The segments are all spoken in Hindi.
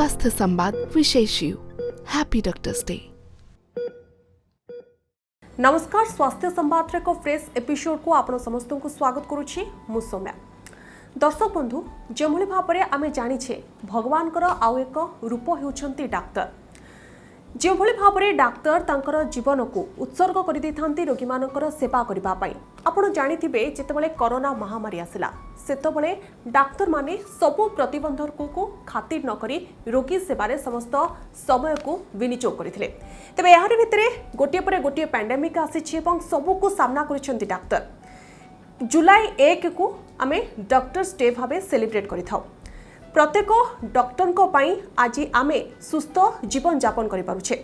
स्वास्थ्य संवाद विशेष यू हैप्पी डॉक्टर्स डे। नमस्कार, स्वास्थ्य संवाद एक फ्रेश एपिसोड को आपण समस्त को स्वागत करुछि मु सौम्या। दर्शक बंधु, जेभली भाव में आम जानिछे भगवान आउ एक रूप होउछंती डाक्तर। जेभली भाव में डाक्तर तांकर जीवन को उत्सर्ग कर देथांती रोगी मानकर सेवा करबा पई। आपण जानिथिबे जेतेबेले कोरोना महामारी आसिला सेतबेले डाक्तर माने सबु प्रतिबंधक को खातिर न करी रोगी सेवारे समस्त समय को विनियोग करथिले। तबे यार भितरे गोटिए पर गोटिए पैंडेमिक आसीछि एवं सबु को सामना करिसेंती डाक्तर। जुलाई 1 को आमे डॉक्टर्स डे भाबे सेलिब्रेट करिथाउ। प्रत्येक डॉक्टर को पई आज आमे सुस्थ जीवन यापन करि पारुछे।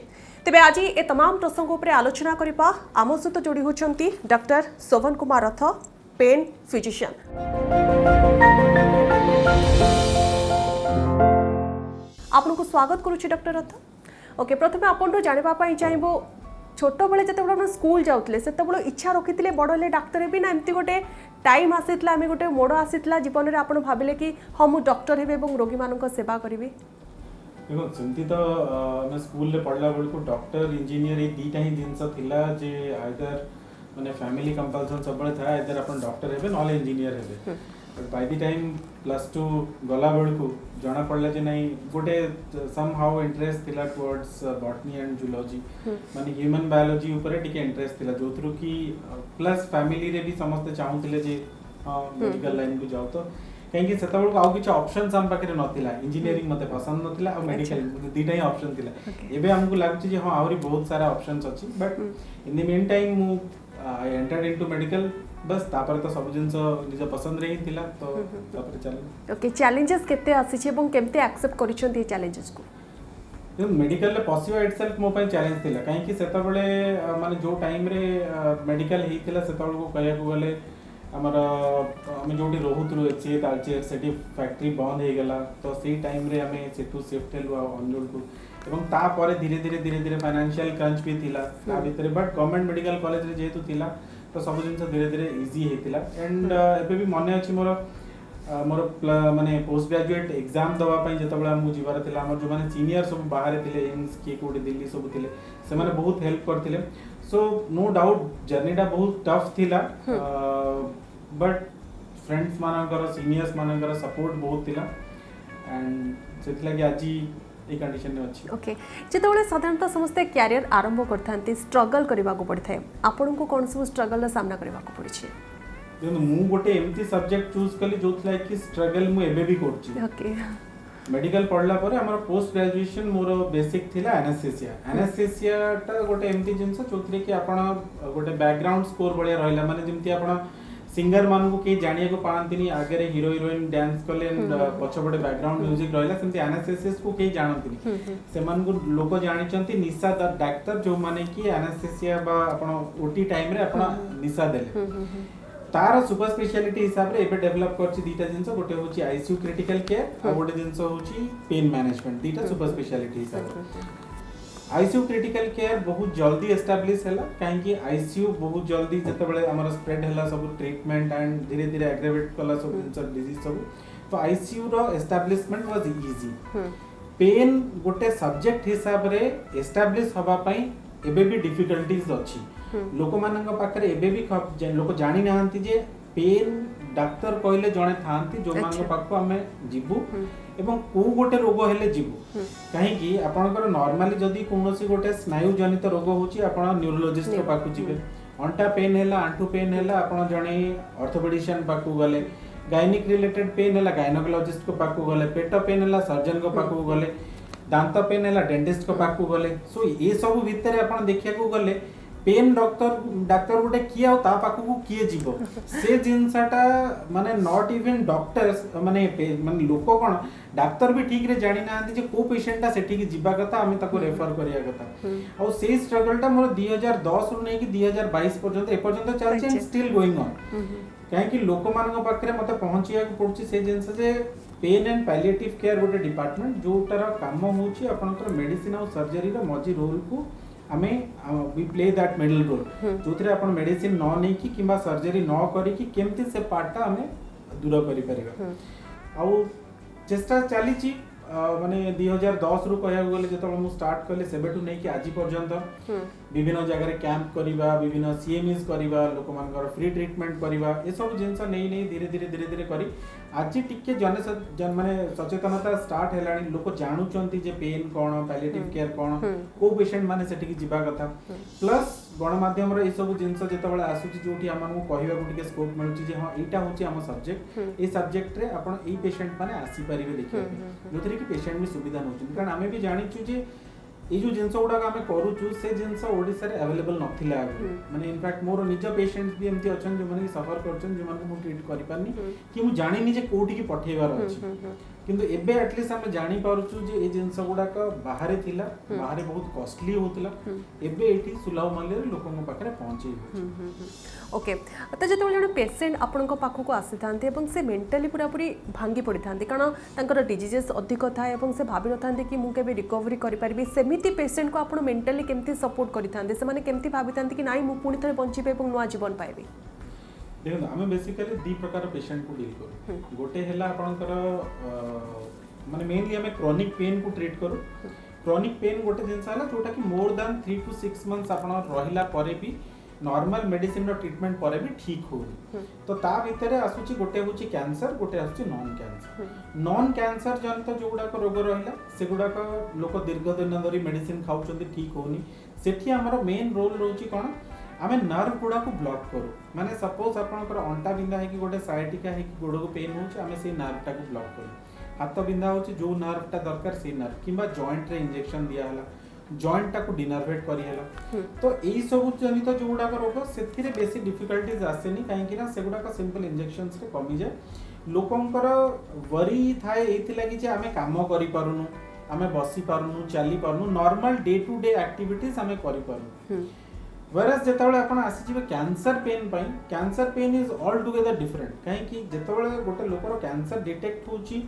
तेबे आज ए तमाम प्रसंग उपरे आलोचना करिपा आम सहित जोड़ी होछंती डॉक्टर शोभन कुमार रथ, पेन फिजिशियन। आपनको स्वागत करुछि डॉक्टर रथ। ओके, प्रथमे आपन जानिबा पई चाहबो छोट बेले जते स्कूल जाउतले सेते इच्छा रखिथिले बड़ हेले डाक्टर भी ना, एमती गोटे टाइम आसीतला आमे गोटे मोड़ आसीतला जीवन रे आपण भाबिले कि हम मु डॉक्टर हेबे एवं रोगी मानक सेवा करिवे? देखो सेमती तो मैं स्कूल ले पढ़ला बेल को डॉक्टर इंजीनियर ये दीटा ही जिनस थिला जे आइदर माने फैमिली कंपल्सन सब बळे था आइदर अपन डॉक्टर हेबे नॉले इंजीनियर हेबे। बट बाय द टाइम +2 गला बेल को जाना पड़ला जे नहीं गोटे सम हाउ इंटरेस्ट थिला टुवर्ड्स बॉटनी एंड जूलॉजी माने ह्यूमन बायोलॉजी ऊपर टिके इंटरेस्ट थिला जोथरु की प्लस फैमिली रे भी समस्त चाहूतिले जे मेडिकल लाइन को जाओ तो कहीं से आउ किसी ऑप्शंस हम पाखे नथिला। इंजीनियरिंग मते पसंद नथिला और मेडिकल दीटा ही ऑप्शन थिला। एबे हमको लागुची जे हां आउरी बहुत सारा ऑप्शंस अछि, but in the mean time मु आई एंटर्ड इनटू मेडिकल बस तापर तो सब जिंस निज पसंद रही थिला तो तापर चल। ओके, चैलेंजेस केते आसी छे एवं केमते एक्सेप्ट करिसंती चैलेंजेस को? मेडिकल ले पसिवा इटसेल्फ मो पय चैलेंज थिला काहे कि सेता बेले माने जो टाइम रे मेडिकल ही थिला सेता बेले को कहया को गले हमर हम जोटी रोहुतरु एचे तालचे सेटी फैक्ट्री बंद हे गेला तो सी टाइम रे हमें सेटू शिफ्ट हेलु अंजुल को एवं ता परे धीरे धीरे फाइनेंशियल क्रंच भी थिला ता भीतर। बट गवर्नमेंट मेडिकल कॉलेज रे जेतु थिला तो सब जिंस धीरे धीरे इजी हेतिला। एंड एबे भी मने अछि मोर माने पोस्ट ग्रेजुएट एग्जाम दवा पई जतबेला मु जीवार थिला हमर जो माने सीनियर सब बाहर थिले एम्स के कोड दिल्ली सब थिले से माने बहुत हेल्प करथिले। सो नो डाउट जर्नीटा बहुत टफ थिला, बट फ्रेंड्स मानकर सीनियर्स मानकर सपोर्ट बहुत थिला एंड सेथला कि आज ए कंडीशन में अछि। ओके, जेतबेले साधारणतः समस्त कैरियर आरंभ करथांती स्ट्रगल करबा को पड़थाय, आपन को कोन सब स्ट्रगल रा सामना करबा को पड़ी छी? देखो मु गोटे एमती सब्जेक्ट चूज कली जोथला कि स्ट्रगल मु एबे भी करछि। ओके, मेडिकल पढ़ला पर हमर पोस्ट ग्रेजुएशन मोर बेसिक थिला एनेस्थेसिया। एनेस्थेसिया टा गोटे एमती जिंस जोथरे कि आपण गोटे बैकग्राउंड स्कोर बढ़िया रहला माने जेमती आपण सिंगर मान को के जानिया को पानतिनी आगे रे हीरो हीरोइन डांस करले पछपटे बैकग्राउंड म्यूजिक रहला सेमती एनेस्थेसिस्ट को के जानतिनी से मान को लोग जानिचंती निशा डाक्टर जो माने कि एनेस्थेसिया बा आपण ओटी टाइम रे आपण निशा देले तार सुपर स्पेशलिटी हिसाब रे एबे डेवलप करछि दीटा जिंस गोटे होछि आईसीयू क्रिटिकल केयर और गोटे जिंस होछि पेन मैनेजमेंट दीटा सुपर स्पेशलिटी हिसाब रे। आईसीयू क्रिटिकल केयर बहुत जल्दी एस्टैब्लिश हैला काहे कि आईसीयू बहुत जल्दी जतबेले हमर स्प्रेड हैला सब ट्रीटमेंट एंड धीरे धीरे एग्रेवेट कला सब जिंस डिजीज सब तो आईसीयू रो एस्टैब्लिशमेंट वाज इजी। पेन गोटे सब्जेक्ट हिसाब रे एस्टैब्लिश हवा पई एबे भी डिफिकल्टीज अछि। लोक मानक पाखरे एबे भी लोक जानि नाहंती जे पेन डाक्टर कहले जणे थांती जो मानक पाखो हमें जीवु एवं को गोटे रोग हेले जीवु काहे कि आपनकर नॉर्मली जदी कोनोसी गोटे स्नायु जनित रोग होची आपण न्यूरोलॉजिस्ट के पाखु जिवे। अंटा पेन हैला आंठू पेन हैला आपण जणे ऑर्थोपेडिशियन पाखु गले, गायनिक रिलेटेड पेन हैला गायनोकोलॉजिस्ट को पाखु गले, पेट पेन हैला सर्जन को पाखु गले, दांत पेन हैला डेंटिस्ट को पाखु गले। सो ए सब भितर आपण देखिया को गले पेन डाक्टर गोटे किए आ पाखु किए जीव से जिनसाटा माने नॉट इवन डॉक्टर्स माने लोक कोन डाक्टर भी ठीक रे जानि नांती जे को पेशेंटटा सेठी की जीवा कथा हमें ताको रेफर करिया कथा। और से स्ट्रगलटा मोर 2010 रु नै कि 2022 पर्यंत ए पर्यंत चलछि एंड स्टिल गोइंग ऑन काहे कि लोक मानक पाखरे मते पहुंचिया को पड़छि से जिंस जे पेन एंड पैलिएटिव केयर गोटे डिपार्टमेंट जोटार काम होउछि आपनकर मेडिसिन और सर्जरी रो मजी रोल को हमें we play that middle role जोथरे आपण मेडिसिन न नै कि किबा सर्जरी न करी कि केमती से पार्टटा हमें दूर करि परिबा। आ चेष्टा चली माने 2010 रु कहया गले जेतबे मु स्टार्ट करले सेबेठु नै कि आजि पर्यंत विभिन्न जगह रे कैंप करिबा विभिन्न सीएमईज करिबा लोक मानकर फ्री ट्रीटमेंट करिबा ए सब जिंस नै नै धीरे धीरे करी आज टिके जन माने सचेतनता स्टार्ट हेलानी लोक जानुचंती जे पेन कोन पैलिएटिव केयर कोन को पेशेंट माने सेठी की जिबा कथा प्लस गणमाध्यम रे ए सब जिंस जेतबे आसुची जोठी हमन को कहबा को टिके स्कोप मिलुची जे हां एटा होची हम सब्जेक्ट ए सब्जेक्ट रे आपण ए पेशेंट माने आसी परिबे देखिबा जोथरे कि पेशेंट भी सुविधा नउची कारण आमे भी जानिचु जे ए जो जिंस गुडा आमे करूचु से जिंस ओडिसा रे अवेलेबल नथिला माने इनफैक्ट मोर निज पेशेंट्स भी एमती अछन जो माने सफर करछन जो माने मु ट्रीट करि पानी कि मु जानि नि जे कोठी की पठेबार अछि किंतु एबे एटलीस्ट हम जानि पारुचु जे ए जिंस गुडा का बाहरे थिला बाहरे बहुत कॉस्टली होतला एबे एठी सुलभ मूल्य रे लोकन पाखरे पहुंची ओके तो जो जन पेसेंट आपण पाखक आसी था से मेंटाली पूरा पूरी भांगी पड़ी था कारण तांकर डिजीजेस अधिक था से भाभी न था कि मुझे रिकवरी करें सेमती पेसेंट को आप मेंटाली केमती सपोर्ट करते से केमती भाभी था कि नाई मुझे पुणी थे बंचे और नुआ जीवन पाइबी देखो आम बेसिकली दी प्रकार पेशेंट को डील करू गोटे है आपणकर माने मेनली आम क्रॉनिक पेन को ट्रीट करू क्रॉनिक पेन गोटे जिनस है जोटा कि मोर दैन 3 to 6 मंथ्स आप रहिला परे भी नॉर्मल मेडिसिन रो ट्रीटमेंट परे भी ठीक हो तो ता भितरे आसुची गोटे होची कैंसर गोटे आसुची नॉन कैंसर जनित जो गुडा रोग रहिला से गुडा लोक दीर्घ दिन धरी मेडिसिन खाउचंदी ठीक होनी सेठी हमर मेन रोल रहउची कोन आमे नर्व गुडा को ब्लॉक करू माने सपोज आपनकर अंटा बिंदा है कि गोटे साइटिका है कि गोड़ को पेन होची आमे से नर्व टा को ब्लॉक करू हाथ बिंदा होची जो नर्व टा दरकार से नर्व किबा जॉइंट रे इंजेक्शन दिया हला जॉइंट टा को डिनर्वेट करी हला तो एई सब जनित जो गुडा रोग सेथिरे बेसी डिफिकल्टीज आसेनी काहे कि ना से गुडा सिंपल इंजेक्शंस रे कमी जाय लोकंकर वरी थाए एथि लागि जे आमे काम करि पारुनु आमे बसी पारुनु चली पारुनु normal day to day activities आमे करि पारुनु वरस जेतबळे आपण आसी जिवे cancer pain is altogether different काहे कि जेतबळे गोटे लोकर कैंसर डिटेक्ट होची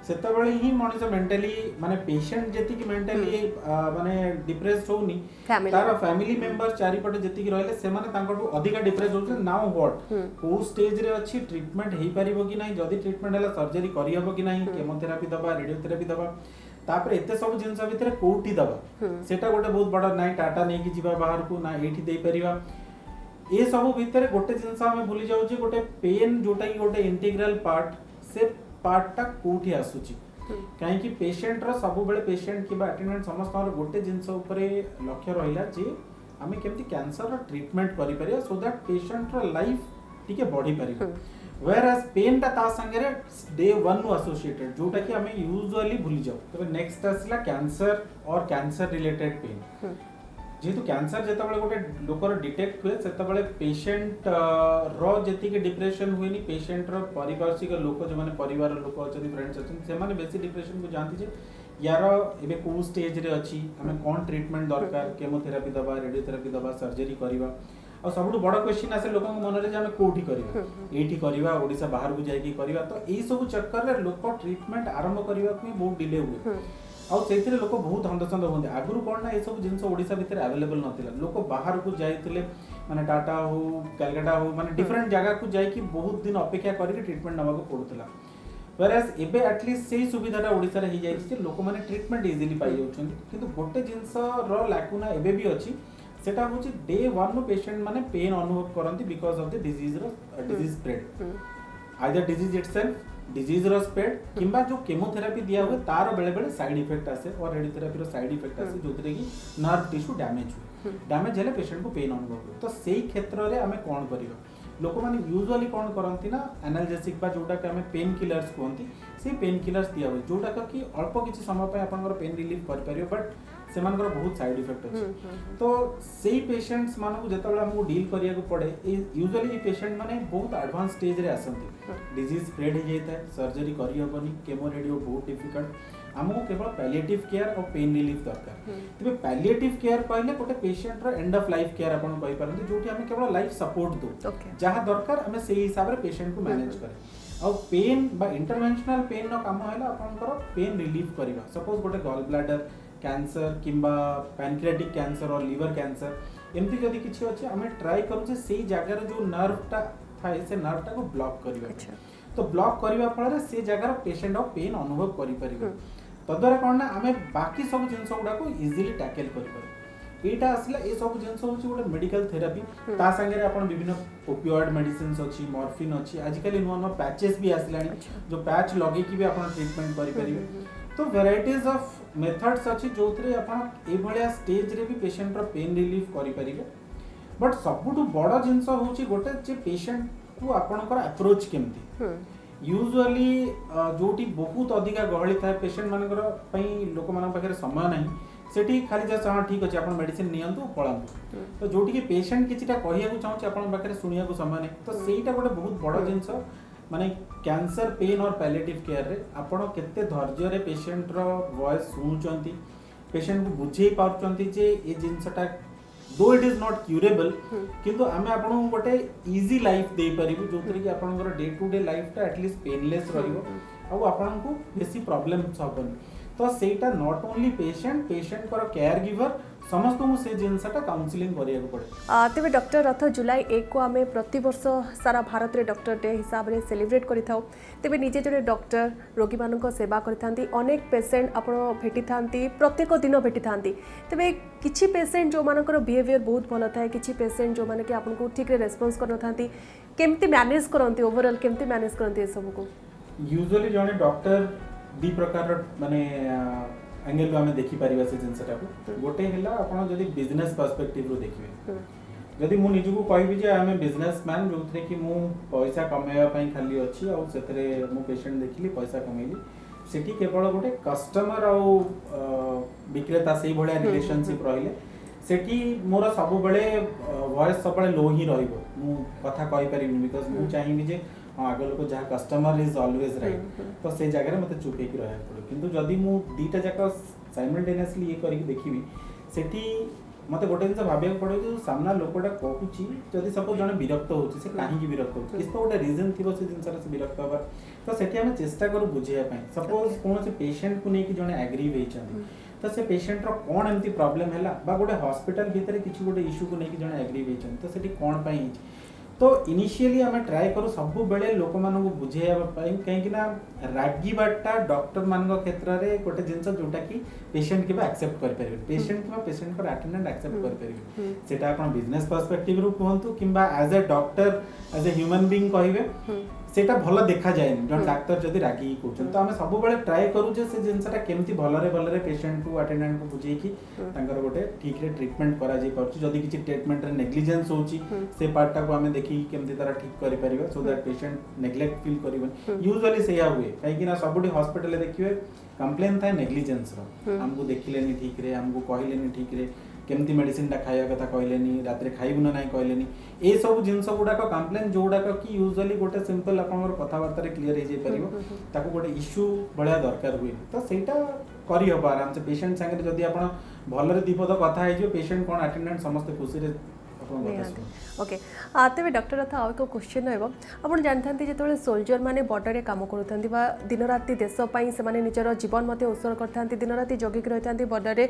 सेतबळे ही मनिष मेंटली माने पेशेंट जेति कि मेंटली माने डिप्रेस्ड होनी तार फैमिली मेंबर चारि पटे जेति कि रहले से माने तांकटू अधिक डिप्रेस्ड होचे नाउ व्हाट को स्टेज रे अछि ट्रीटमेंट हेई परिबो कि नाही जदी ट्रीटमेंट हला सर्जरी करि हबो कि नाही केमोथेरापी दबा रेडियोथेरापी दबा तापर एते सब जिंस भितर कोठी दबा सेटा गोटे बहुत बड़ा नाइ टाटा नै कि जिबा बाहर को ना एठी देई परिबा ए सब भितर गोटे जिंस हम भूली जाउ जे गोटे पेन जोटा कि गोटे इंटीग्रल पार्ट से पार्टटा कोठी आसुची काहे कि पेशेंट रो सब बेले पेशेंट किबा अटेंडेंट समस्त गोटे जिंस ऊपर लक्ष्य रहिला जे हमें केमती कैंसर रो ट्रीटमेंट करि परिया सो दैट पेशेंट रो लाइफ टिके बढ़ी परिबा whereas पेन ता संगे रे डे 1 नु एसोसिएटेड जोटा कि हमें यूजुअली भूली जाऊ तबे नेक्स्ट आसला कैंसर और कैंसर रिलेटेड पेन जेतु कैंसर जेतबळे गोटे लोकर डिटेक्ट हुए सेतबळे पेशेंट रो जेति के डिप्रेशन हुएनी पेशेंट रो परिवारसिक लोक जे माने परिवार लोक अछन फ्रेंड्स अछन से माने बेसी डिप्रेशन को जानती जे यार एबे को स्टेज रे अछि हमें कोन ट्रीटमेंट दरकार केमोथेरापी दबा रेडियोथेरापी दबा सर्जरी करबा और सबुठ बड़ क्वेश्चन आसे लोक मन रे जे हमें कोठी करबा एठी करबा ओडिसा बाहर को जाई की करबा तो एई सब चक्कर रे लोक ट्रीटमेंट आरंभ करबा को बहुत डिले हुए और से लोक बहुत हंडसंद होते आगुरी कौन ना ये सब जिन ओडिशा भितर अवेलेबल नथिला लोक बाहर को जाइतिले माने टाटा हो कलकत्ता हो माने डिफरेंट जगह को जाई कि बहुत दिन अपेक्षा करके ट्रीटमेंट नवा को पड़ुतला whereas एबे एटलीस्ट सेही सुविधाटा ओडिसा रे ही जाई कि लोक माने ट्रीटमेंट इजीली पाई जाउछन किंतु गोटे जिंस रो लैकुना एबे भी अछि सेटा होछि डे 1 नो पेशेंट माने पेन अनुभव करंती because of the disease spread either disease itself disease रो स्प्रेड किंबा जो केमोथेरापी दिया हुए तार बेले बेले साइड इफेक्ट आसे और रेडियोथेरापी रो साइड इफेक्ट आसे जोतरे कि नर्व टिश्यू डैमेज हुए डैमेज हेले पेशेंट को पेन अनुभव हुए तो सेही क्षेत्र रे हमें कोन करियो लोक माने यूजुअली कोन करंती ना एनाल्जेसिक बा जोटा कि हमें पेन किलर्स कहंती से पेन किलर्स दिया हुए जोटा कि अल्प किछि समय पे आपनकर पेन रिलीफ कर परियो बट सेमानकर बहुत साइड इफेक्ट अछि तो सेही पेशेंट्स मानको जेतबेला हमको डील करिया को पड़े यूजुअली पेशेंट माने बहुत एडवांस स्टेज रे आसंती डिजीज स्प्रेड हो जाता है सर्जरी करी हबनी केमो रेडियो बहुत डिफिकल्ट हमको केवल पैलिएटिव केयर और पेन रिलीफ दरकार तबे पैलिएटिव केयर कहले गोटे पेशेंट रो एंड ऑफ लाइफ केयर आपण कहि परंती जोठी हमें केवल लाइफ सपोर्ट दो जहां दरकार हमें सेही हिसाब रे पेशेंट को मैनेज करे और पेन बा इंटरवेंशनल पेन नो काम हैला आपनकर पेन रिलीफ करबा सपोज गोटे गॉल ब्लैडर कैंसर किंबा पैनक्रियाटिक कैंसर और लिवर कैंसर एमती जदि किछि अछि हमें ट्राई करू जे सेही जगह रे जो नर्व टा थाए से नर्व टा को ब्लॉक करबा तो ब्लॉक करबा फल से जगह पेशेंट ऑफ पेन अनुभव करि परिबो तद्वारा कौन ना आम बाकी सब जिनस गुड़ा को इजिली टैकल कर एटा आसला ए सब जिनस होची गोटे मेडिकल थेरापी ता संगे आपण विभिन्न ओपियोइड मेडिसिन्स अछि मॉर्फिन अछि आजिकल नुआ नुआ पैचेस भी आसलानी जो पैच लगे कि भी आपण ट्रीटमेंट करि परिबे तो वेराइटीज ऑफ मेथड्स अछि जोथरे आपण ए भलिया स्टेज रे भी पेशेंट रो पेन रिलीफ करि परिबे बट सबुठु बड़ जिनस होची गोटे जे पेशेंट को आपणकर अप्रोच केमती यूजुअली जोटी बहुत अधिका गहली था पेशेंट मानकर लोक मान पाखे समय नहीं सेठी खाली जस्ट हाँ ठीक अच्छे आप मेडिसिन नियंतु पलांतु तो जोटी कि पेशेंट किछिटा कहिया चाहूँ आपन पाखे शुणिया समय नहीं तो सेटा गोटे बहुत बड़ जिनस माने कैंसर पेन और पैलेटिव केयर रे आपण केते धैर्य रे पेशेंट रो वॉइस सुनुचंती पेशेंट को बुझे पारुचंती जे ए जिनसटा दो इट इज नॉट क्यूरेबल किंतु आमे आपण गोटे इजी लाइफ दे परिबु जोतरे कि आपनकर डे टू डे लाइफ ता एटलीस्ट पेनलेस रहइबो आ आपन को बेसी प्रॉब्लम्स हबन तो सेटा नॉट ओनली पेशेंट कर केयर गिवर समस्त को से जिनसटा काउंसलिंग करिया को पड़े तेबे डॉक्टर रथ जुलाई 1 को आमे प्रति वर्ष सारा भारत रे डॉक्टर डे हिसाब रे सेलिब्रेट करिथाउ तेबे निजे जने डॉक्टर रोगी मानको सेवा करिथांती अनेक पेशेंट आपण भेटी थांती प्रत्येक दिन भेटी थांती तेबे किछि पेशेंट जो मानकर बिहेवियर बहुत भलो थाए किछि पेशेंट जो माने कि आपन को ठीक रे रेस्पॉन्स करन थांती केमती मैनेज करंती ओवरऑल केमती मैनेज करंती ए सब को यूजुअली जने डॉक्टर दी प्रकार माने एंगल आम देखिपर से जिनसा गोटे है आप बिजनेस पर्सपेक्टिव रू देखिए जदि मु निजको कहबी जे आम बिजनेसमैन जो थे कि मु पैसा कमाइबा खाली अच्छी मु पेशेंट देखिली पैसा कमेली सेठी केवल गोटे कस्टमर आउ विक्रेता से भाया रिलेशनशिप रहिले सेठी मोर सब बेले वॉइस सब लो ही रहिबो मु कथा कहि परिबिनी बिकॉज़ मु चाहिबी जे आगे लोक जहाँ कस्टमर इज ऑलवेज राइट तो से जगह मत चुपेक रहा पड़े किंतु जदि मु दीटा जाक साइमल्टेनियसली ये करके देखिबी सेठी मते गोटे जिन भाविया पड़े जो सामना लोकटा कहूची जदि सपोज जने विरक्त होची से काहे विरक्त होची किस तो गोटे रीजन थिबो से जिनसर से विरक्त होबा तो सेठी हम चेष्टा करू बुझिया पई सपोज कोन से पेशेंट को नै कि जने एग्री होइछन तो से पेशेंट रो कोन एमती प्रॉब्लम हैला बा गोटे हॉस्पिटल भीतर किछि गोटे इशू को नै कि जने एग्री होइछन तो सेठी कोन पई तो इनिशियली आम ट्राए करूँ सब बेले लोक मान बुझेवा कहीं रागिबाटा डॉक्टर मान क्षेत्र में गोटे जिनस जोटा कि पेशेंट के एक्सेप्ट कर पारे पेशेंट कि पेशेंट पर अटेंडेंट एक्सेप्ट कर पारे सेटा आपण बिजनेस पर्सपेक्टिव रु कहंतु किंबा as a doctor as a human being कहिबे सेटा भलो देखा जाए जन डाक्टर जदि रागी कहउछन तो आमे सब बेले ट्राए करू जे से जिनसटा केमती भलरे पेशेंट को अटेंडेंट को बुझे कि तांकर गोटे ठीक रे ट्रीटमेंट करा जाई परछु जदि किछि ट्रीटमेंट रे नेग्लिजेंस होची से पार्टटा को आमे देखि केमती तारा ठीक करि परिबा so that patient neglect feel करिबन यूजुअली सेया हुए काहे कि ना सबुडी हॉस्पिटल देखिबे कंप्लेन थाए नेग्लिजेंस रो हमको देखिलेनी ठीक रे हमको कहिलेनी ठीक रे केमती मेडिसिन टा खाया कथा कहलेनी रात रे खाइबु ना कहलेनी ए सब जिनस गुडा को कंप्लेन जो गुडा कि यूजुअली गोटे सिंपल आपनकर कथावार्ता रे क्लियर हे जे परिबो ताको गोटे इश्यू बळिया दरकार हुए तो सेटा करी हो आराम से पेशेंट संगे जदि आपण भलरे दीपद कथा हे जे पेशेंट कोन अटेंडेंट समस्त खुशी रे ओके तेरे डॉक्टर रथ आउ एक क्वेश्चन रहा आप जानते जो सोल्जर मैंने बॉर्डर में कम करुँचा दिन राति देशपाई से निजर जीवन मत उत्सर्ग करते दिन राति जगिक रही था बॉर्डर में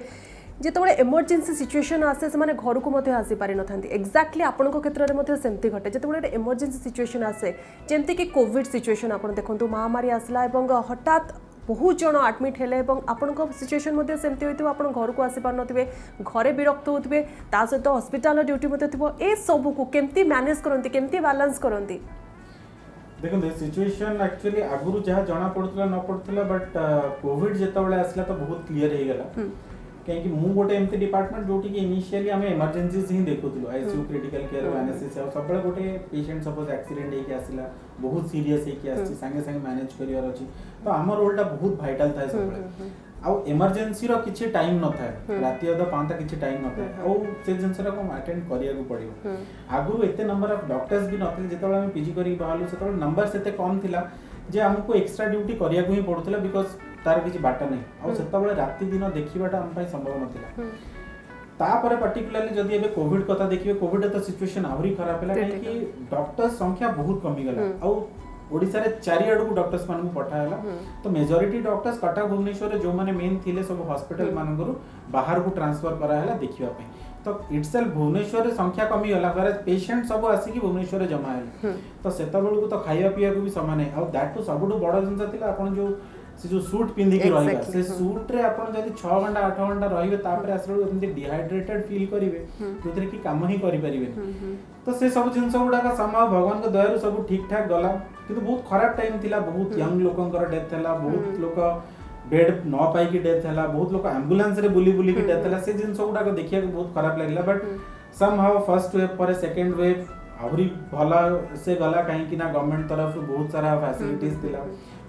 जो एमरजेंसी सिचुएशन आसे से घर को आसी पारि न एक्जाक्टली आपण क्षेत्र में सेमती घटे जो एमरजेंसी सिचुएशन आसे जमती कि कोविड सिचुएशन आप देखो महामारी आसला हठात बहुत जन आडमिट हेले आपण सिचुएशन सेमती होती आप घर को आसी पार नथिबे घरे विरक्त होते सहित हॉस्पिटल ड्यूटी ए सब को केमती मैनेज करती केमती बैलेंस करती देखो सिचुएशन एक्चुअली आगुरु जहाँ जना पड़ता न पड़ता बट कोविड जितेबाला आसला तो बहुत क्लीयर हो गला कहीं मु गोटे एमती डिपार्टमेंट जोटी कि इनिशियली आम इमरजेंसीज ही देखुलु आईसीयू क्रिटिकल केयर एनास्थेसिया सब गोटे पेशेंट सपोज एक्सीडेंट होके आसला बहुत सीरियस होके आसी संगे संगे मैनेज करिवार अछि तो आम रोलटा बहुत वाइटल थाए सब आउ इमरजेंसी रो किछि टाइम न थाए राति अदा पांता किछि टाइम न थाए आउ से जिनसरा को अटेंड करिया को पड़ियो आगु एते नंबर ऑफ डॉक्टर्स भी नथिले जेतबे हम पीजी करी बाहलु सेतबे नंबर सेते कम थिला जे हमको एक्स्ट्रा ड्यूटी करिया को ही पड़ुतला बिकॉज़ तार किछि बाटा नै आउ सेतबे राति दिन देखिबाटा हम पई संभव नथिला तापर पर्टिकुलरली जदि एबे कोविड कथा देखिबे कोविड तो सिचुएशन आहुरी खराब हैला कि डॉक्टर्स संख्या बहुत कमी गला आउ ओडिसा रे चारियाडू को डॉक्टर्स मान को पठाला तो मेजॉरिटी डॉक्टर्स कटक भुवनेश्वर जो माने मेन थिले सब हॉस्पिटल मानकरू बाहर को ट्रांसफर कराला देखिबा पे तो इटसेल्फ भुवनेश्वर रे संख्या कमी गला पर पेशेंट सब आसी कि भुवनेश्वर रे जमा हैले तो सेता बेलू तो खाइया पिया को भी समान है और दैट तो सबुडू बड़ जिंस थिला आपण जो से जो सूट पिंधि के रहबा Exactly, से सूट रे आपण जदी 6 घंटा 8 घंटा रहिबे तापर आसरो एमती डिहाइड्रेटेड फील करिवे जोतरे की काम ही करि परिबे तो से सब जिंस गुडा का समय भगवान के दया सब ठीक ठाक गला किंतु बहुत खराब टाइम थिला बहुत यंग लोकंकर डेथ हैला बहुत लोक बेड न पाई की डेथ हैला बहुत लोक एम्बुलेंस रे बुली बुली की डेथ हैला से जिंस गुडा को देखिया बहुत खराब लागला but somehow first wave पर सेकंड वेव आहुरी भला से गला कहीं कि ना गवर्नमेंट तरफ बहुत सारा फैसिलिटीज थिला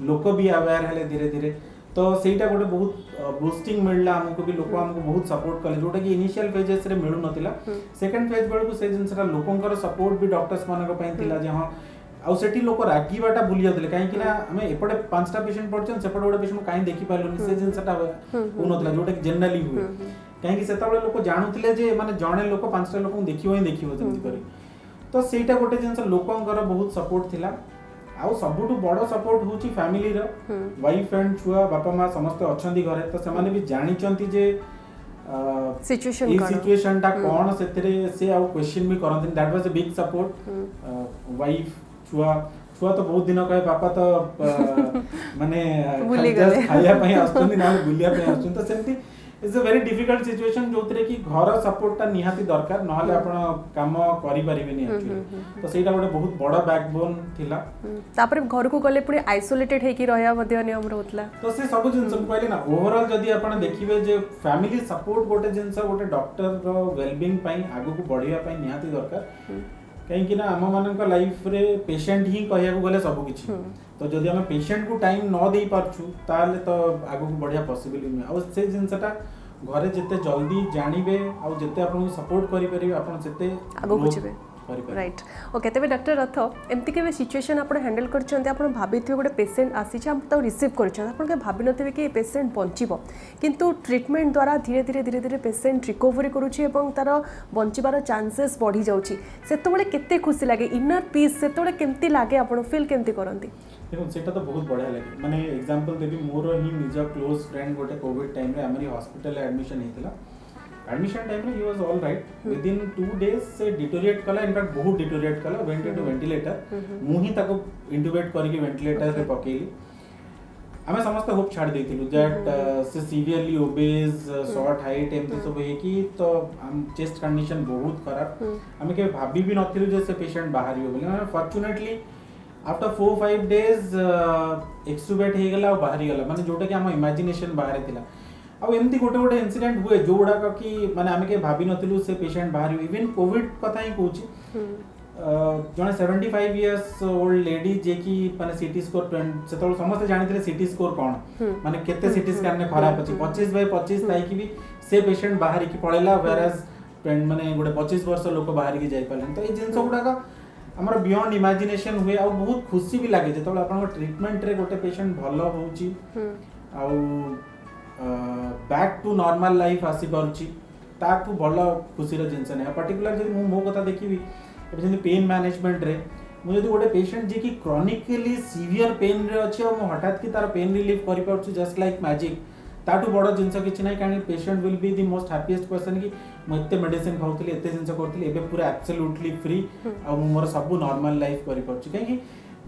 लोक भी अवेयर हेले धीरे धीरे तो सेटा गोटे बहुत बूस्टिंग मिलला हमको भी लोक हमको बहुत सपोर्ट कले जोटा कि इनिशियल फेजेस रे मिलु नथिला सेकंड फेज बेल को से जिनसरा लोकंकर सपोर्ट भी डॉक्टर्स मानक पई थिला जे हां आउ सेठी लोक रागीबाटा भूली जातले काहे कि ना हमें एपटे पांचटा पेशेंट पड़छन सेपटे गोटे पेशेंट काहे देखि पाइलोनी से जिनसटा हो नथिला जोटा कि जनरली हुए काहे कि सेता लोक जानुथिले जे माने जणे लोक पांचटा लोक देखिबो ही देखिबो जंती करी तो सेटा गोटे जिनस लोकंकर बहुत सपोर्ट थिला आउ सबुठु बड़ सपोर्ट होची फैमिली रो वाइफ एंड छुआ बापा मां समस्त अछंती घरे तो से माने भी जानि चंती जे सिचुएशन ई सिचुएशन टा कोन सेतरे से आउ क्वेश्चन भी करन that was a big support wife छुआ तो बहुत दिन कहे पापा तो माने खाया पई आछथि ना बुलिया पई आछथि तो सेंती is a very difficult situation जोतरे कि घर सपोर्ट टा निहाती दरकार नहले आपण काम करि परिबेनी एक्चुअली तो सेटा गोटे बहुत बड़ बैकबोन थिला तापर घर को गले पुनी आइसोलेटेड हे कि रहया मध्ये नियम रहतला तो से सब जिंस कहले ना ओवरऑल जदी आपण देखिबे जे फैमिली सपोर्ट गोटे जिंस गोटे डॉक्टर रो वेलबीइंग पई आगु को बढ़िया पई निहाती दरकार कहीं कि ना आम मान लाइफ रे पेशेंट ही कहया गले सब किछि तो जदि हम पेशेंट को टाइम न दे पारछु ताले तो आगु को बढ़िया पॉसिबल नै आ से जिंसटा घरे जते जल्दी जानिबे आ जते आपन सपोर्ट करि परिबे आपन सेते आगु बुझिबे राइट ओके तबे डॉक्टर रथ एमती के सिचुएशन आपण हैंडल करछन्ते आपण भाबिथिबे गोटे पेशेंट आसीछ हम तो रिसीव करछन आपण के भाबि नथिबे कि पेशेंट बंचिबो किंतु ट्रीटमेंट द्वारा धीरे धीरे पेशेंट रिकवरी करूछि एवं तार बंचिबार चांसेस बढ़ी जाउछि सेतबेले केते खुशी लागे इनर पीस सेतबेले केमती लागे आपण फील केमती करंती देखो सेटा तो बहुत बढ़िया लगे माने एग्जांपल देबी मोर ही निज क्लोज फ्रेंड गोटे कोविड टाइम रे हमरी हॉस्पिटल एडमिशन हेतिला एडमिशन टाइम रे he was all right with in 2 days से डिटोरिएट कला इनफैक्ट बहुत डिटोरिएट कला वेंट इनटू वेंटिलेटर मु ही ताको इंटुबेट करके वेंटिलेटर रे पकेली हमें समस्त होप छाड़ देतिलु दैट से सीवियरली ओबेज शॉर्ट हाइट एमती सब हे कि तो हम चेस्ट कंडीशन बहुत खराब हमें के भाबी भी नथिलु जे से पेशेंट बाहर हो बोले फॉर्चूनेटली आफ्टर 4-5 डेज एक्सुबेट हे गला बाहर गला माने जोटा कि हम इमेजिनेशन बाहर थिला आ एमती गोटे गोटे इंसिडेंट हुए जोड़ा का कि माने आमे के भाबी नथिलु से पेशेंट बाहर इवन कोविड कथा ही कहूची जने 75 इयर्स ओल्ड लेडी जे कि माने सीटी स्कोर 20 सेतल समस्त जानिथिले सीटी स्कोर कोन माने केते सीटी स्कैन ने खराब अछि 25/25 ताई कि भी से पेशेंट बाहर की पड़ेला वेयरएज माने गोटे 25 वर्ष लोक बाहर की जाई पालन तो ए जिंस गुडा का हमर बियॉन्ड इमेजिनेशन हुए आ बहुत खुशी भी लागे जेतबे आपन ट्रीटमेंट रे गोटे पेशेंट भलो होउची आ बैक टू नॉर्मल लाइफ आसी पारुची ताकू भलो खुशी रे जिंस नै पर्टिकुलर जदि मो कथा देखिबी एबे जदि पेन मैनेजमेंट रे मु जदि गोटे पेशेंट जे कि क्रॉनिकली सीवियर पेन रे अछि और मु हठात की तार पेन रिलीफ करि पारुची जस्ट लाइक मैजिक ताटू बड़ जिंस किछि नै कानी patient will be the most happiest person की मते मेडिसिन खाउतली एते जिंस करतली एबे पूरा एब्सोल्युटली फ्री आ मोर सब नॉर्मल लाइफ करि पारुची काहे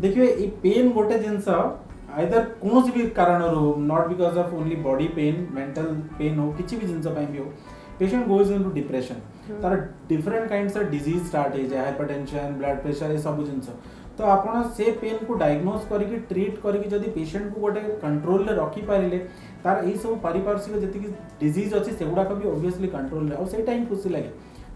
देखिए ए पेन गोटे जिंस आइदर कोनोसी भी कारण रो not because of only body pain mental pain हो किछि भी जिंस पई भी हो पेशेंट गोज इनटू डिप्रेशन तार different kinds of disease start हे जाय हाइपरटेंशन ब्लड प्रेशर ए सब जिंस तो आपण से पेन को डायग्नोस करके ट्रीट करके जदी पेशेंट को गोटे कंट्रोल ले रखी पारिले तार ए सब पारिपार्श्विक जति की डिजीज अछि सेगुडा का भी ऑब्वियसली कंट्रोल ले और से टाइम खुशी लागे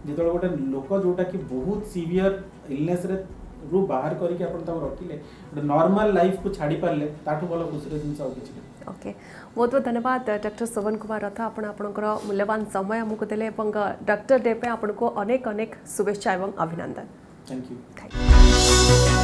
जेतोल गोटे लोक जोटा कि बहुत सीवियर इलनेस रे रु बाहर करके आपण ता रखिले गोटे नॉर्मल लाइफ को छाडी पारले ताठू भलो खुशी रे जिंस आ किछि ओके बहुत बहुत धन्यवाद डॉक्टर शोभन कुमार रथ आपण आपनकर मूल्यवान समय हमको देले एवं डॉक्टर डे पे आपनको अनेक अनेक शुभेच्छा एवं अभिनंदन थैंक यू